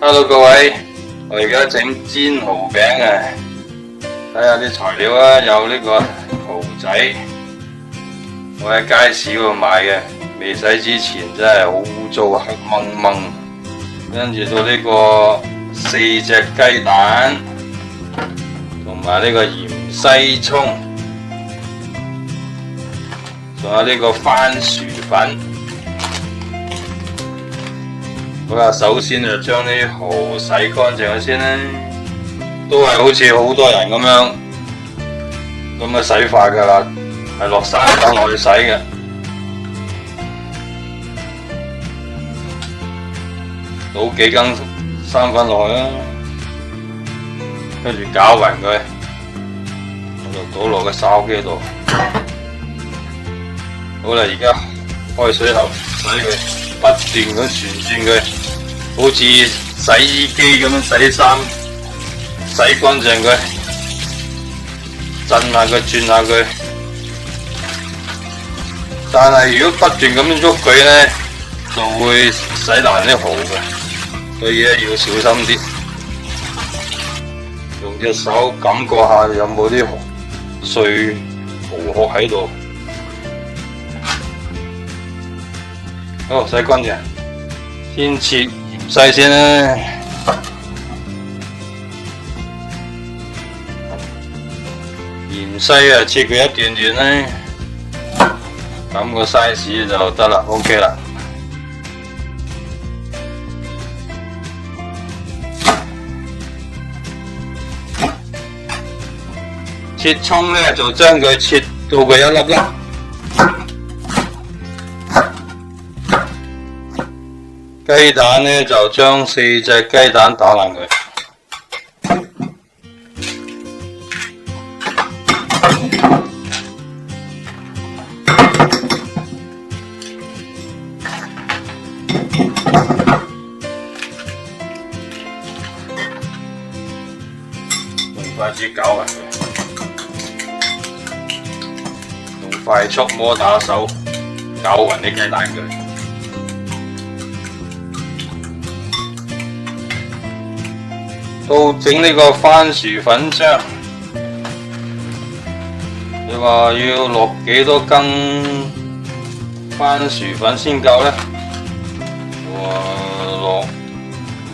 Hello 各位，我而家整煎蠔餅啊！睇下啲材料啊，有呢個蠔仔，我喺街市嗰度買嘅，未洗之前真係好污糟，黑掹掹。跟住到呢個4隻雞蛋，同埋呢個芫茜葱，仲有呢個番薯粉。好啦，首先就將啲蠔洗乾淨先啦，都係好似好多人咁嘅洗法㗎啦，係落生粉落去洗嘅。倒幾羹生粉落去啦，跟住攪勻佢，我就倒落個筲箕度。好啦，而家開水喉洗佢，不斷咁旋轉佢，好似洗衣機咁樣洗衫，洗乾淨佢，震下佢，轉下佢。但係如果不斷咁樣喐佢咧，就會洗爛啲蠔嘅，所以咧要小心啲。用隻手感覺下有冇啲碎蠔殼喺度。好，洗乾淨，先切芫茜先啦。芫茜啊，切佢一段段啦，咁個 size 就得啦 ，OK 啦。切葱咧就將佢切到佢一粒粒。雞蛋呢，就將4隻雞蛋打爛佢，用筷子攪勻佢，用快速摩打手攪勻啲雞蛋佢。到整呢個番薯粉漿，你話要落幾多羹番薯粉先夠呢？落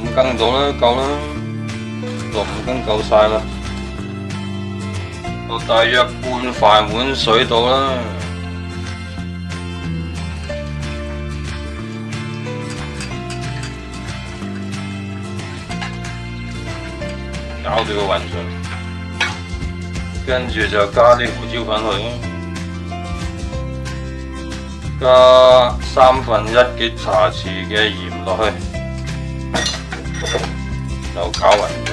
5羹到啦，夠啦，落5羹夠晒啦。落大約半飯碗水到啦。攪到佢勻順，跟住就加啲胡椒粉去，加1/3嘅茶匙嘅鹽落去，就攪勻佢。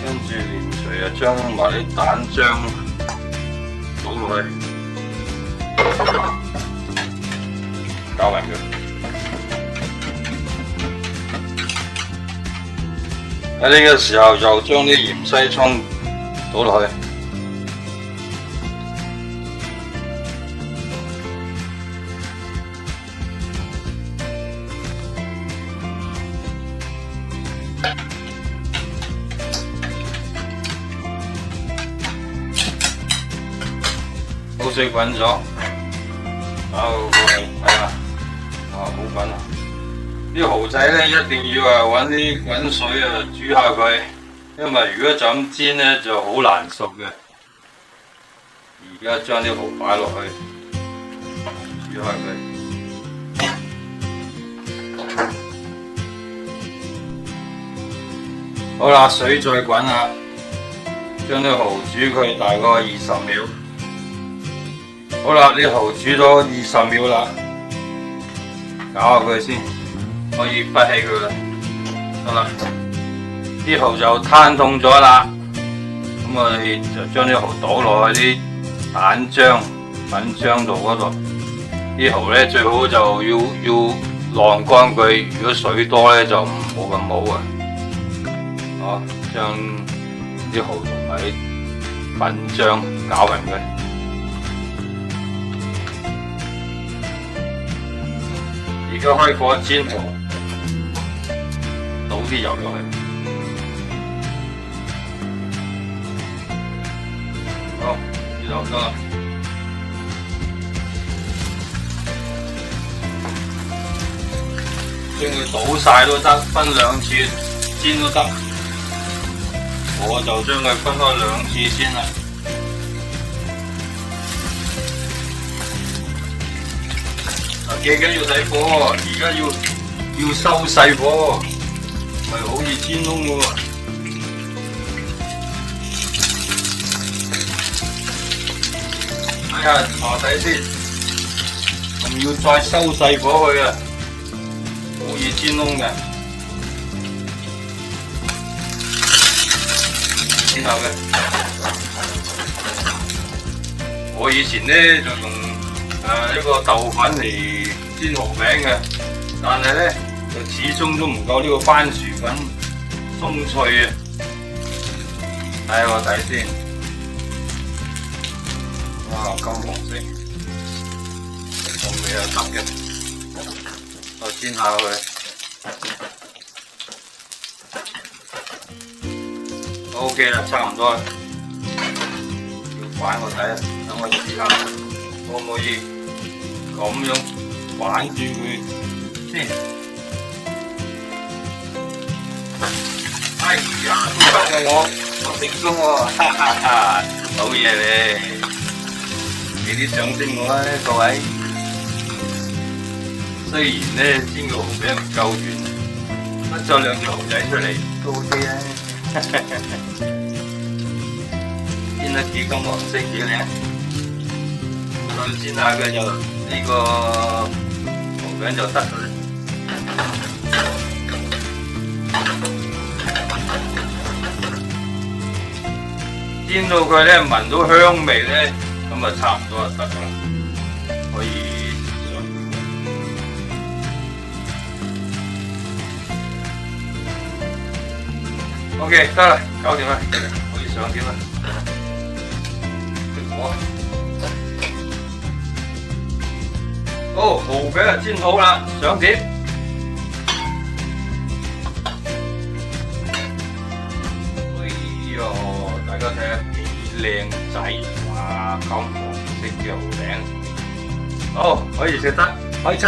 跟住連隨就將埋啲蛋漿倒落去，攪勻佢。喺呢個時候就將啲芫茜葱倒落去，口水滾咗，好過嚟睇下，好滾啦！啲蠔仔咧一定要揾啲滾水煮下佢，因為如果就咁煎咧就好難熟嘅。而家將啲蠔擺落去，煮下佢。好啦，水再滾下，將啲蠔煮佢大概20秒。好啦，啲蠔煮咗20秒啦，攪下佢先。可以拔起佢啦，得啦，啲蠔就攤凍咗啦。咁我哋就將啲蠔倒落去啲蛋漿、粉漿度嗰度。啲蠔咧最好就要晾乾佢，如果水多咧就冇咁好啊。好，將啲蠔同埋啲粉漿攪勻佢。而家開火煎蠔，倒啲油落去。好，呢度得啦。將佢倒晒都得，分2次煎都得。我就將佢分開2次先啦。記緊要睇火，而家要收細火，唔係好易煎燶嘅喎。睇下查睇先，仲要再收細火去啊，好易煎燶嘅。之後嘅，我以前咧就用呢個豆粉嚟煎蠔餅嘅，但係咧就始終都唔夠呢個番薯粉鬆脆啊！睇我睇先，哇，金黃色，仲未有得嘅，我煎下佢。OK 啦，差唔多啦，要反我睇下，等我試下可唔可以咁樣反住佢先。哎呀，都得嘅我成功喎，哈哈哈，好嘢咧！俾啲掌聲我啦，各位。雖然咧煎個蠔餅唔夠圓，甩咗2條蠔仔出嚟都 OK 啊。煎得幾金黃色幾靚，再煎下佢就呢個蠔餅就得啦。煎到佢咧聞到香味咧，咁啊差唔多就得啦，可以上。OK 得啦，搞掂啦，可以上碟啦。熄火。好，蠔餅啊煎好啦，上碟。哎呀，大家睇下幾靚仔，哇，金黃色嘅蠔餅。好，可以食得，開餐。